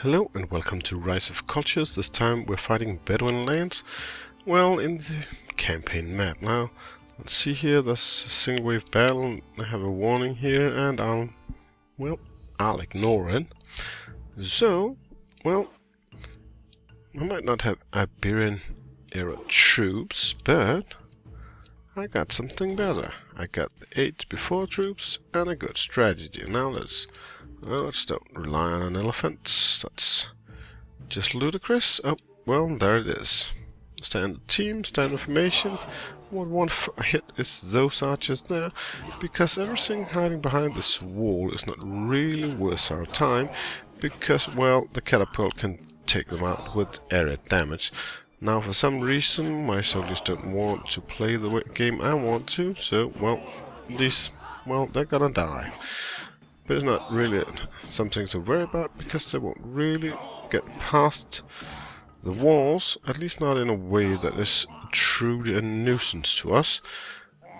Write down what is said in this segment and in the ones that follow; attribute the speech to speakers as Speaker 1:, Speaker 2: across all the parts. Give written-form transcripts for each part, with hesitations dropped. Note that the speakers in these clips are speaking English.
Speaker 1: Hello and welcome to Rise of Cultures. This time we're fighting Bedouin lands, well, in the campaign map. Now, let's see here, there's a single wave battle. I have a warning here and I'll ignore it. So, well, I might not have Iberean era troops, but I got something better. I got the age before troops and a good strategy. Now let's don't rely on elephants. That's just ludicrous. Oh, well, there it is. Standard team, standard formation. What one hit is those archers there, because everything hiding behind this wall is not really worth our time, because, well, the catapult can take them out with area damage. Now, for some reason, my soldiers don't want to play the game I want to, so, well, they're gonna die. But it's not really something to worry about, because they won't really get past the walls, at least not in a way that is truly a nuisance to us.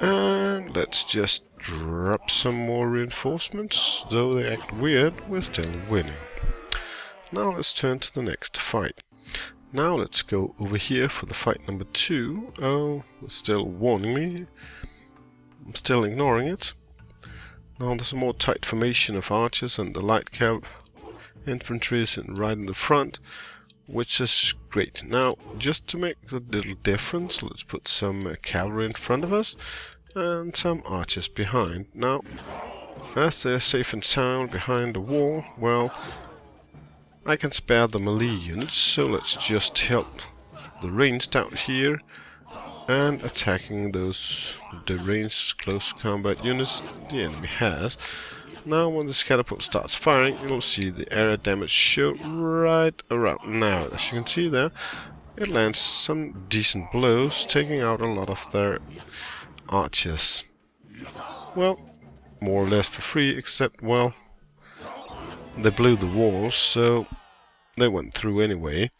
Speaker 1: And let's just drop some more reinforcements. Though they act weird, we're still winning. Now let's turn to the next fight. Now let's go over here for the fight number 2. Oh, it's still warning me. I'm still ignoring it. Now there's a more tight formation of archers and the light cav infantry is right in the front, which is great. Now, just to make a little difference, let's put some cavalry in front of us and some archers behind. Now, as they're safe and sound behind the wall, well, I can spare the melee units, so let's just help the ranged out here and attacking those ranged close combat units the enemy has. Now when this catapult starts firing, you'll see the area damage show right around now. As you can see there, it lands some decent blows, taking out a lot of their archers. Well, more or less for free, except, well, they blew the walls, so they went through anyway.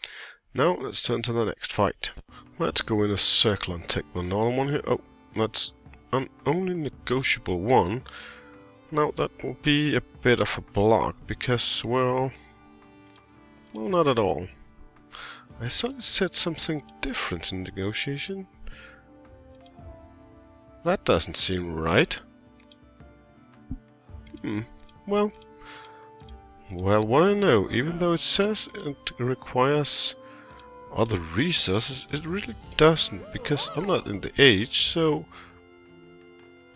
Speaker 1: Now let's turn to the next fight. Let's go in a circle and take the northern one here. Oh, that's an only negotiable one. Now that will be a bit of a block because, well, not at all. I thought it said something different in negotiation. That doesn't seem right. Well, what I know, even though it says it requires other resources, it really doesn't, because I'm not in the age, so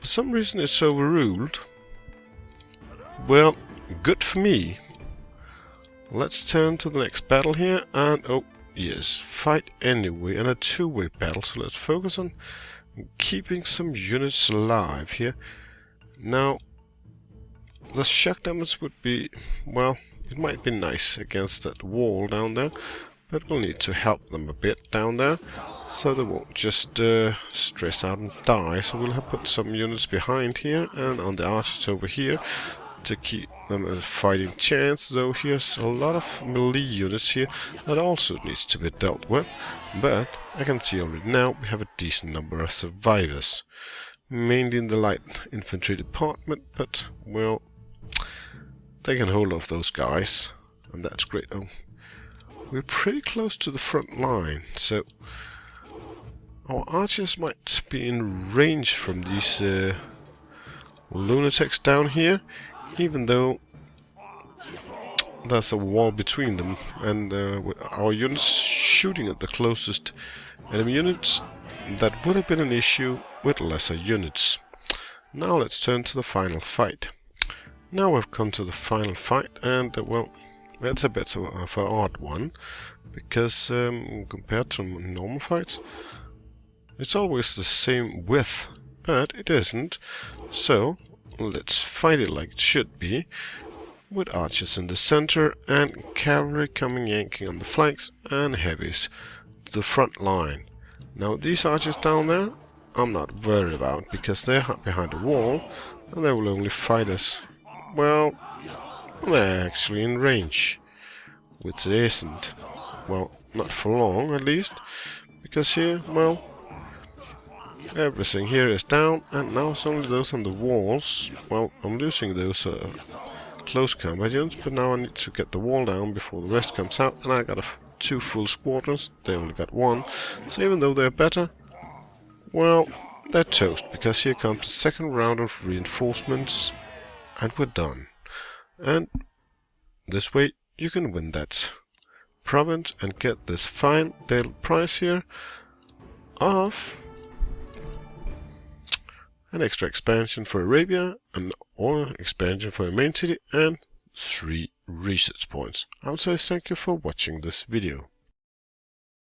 Speaker 1: for some reason it's overruled. Well, good for me. Let's turn to the next battle here, and oh yes, fight anyway, and a two-way battle, so let's focus on keeping some units alive here. Now, the shock damage would be, well, it might be nice against that wall down there, but we'll need to help them a bit down there, so they won't just stress out and die. So we'll have put some units behind here and on the archers over here to keep them a fighting chance. Though here's a lot of melee units here that also needs to be dealt with, but I can see already now we have a decent number of survivors, mainly in the light infantry department, but, well, they can hold off those guys, and that's great. Oh, we're pretty close to the front line, so our archers might be in range from these lunatics down here, even though there's a wall between them, and our units shooting at the closest enemy units, that would have been an issue with lesser units. Now let's turn to the final fight. Now we've come to the final fight, and well, it's a bit of an odd one, because compared to normal fights, it's always the same width, but it isn't. So let's fight it like it should be, with archers in the center and cavalry coming yanking on the flanks and heavies to the front line. Now these archers down there, I'm not worried about, because they're behind the wall and they will only fight us. Well, they're actually in range, which isn't, well, not for long at least, because here, well, everything here is down, and now it's only those on the walls. Well, I'm losing those close combat units, but now I need to get the wall down before the rest comes out, and I got 2 full squadrons. They only got 1, so even though they're better, well, they're toast, because here comes the second round of reinforcements, and we're done. And this way you can win that province and get this fine little prize here of an extra expansion for Arabia, or expansion for a main city, and 3 research points. I would say thank you for watching this video.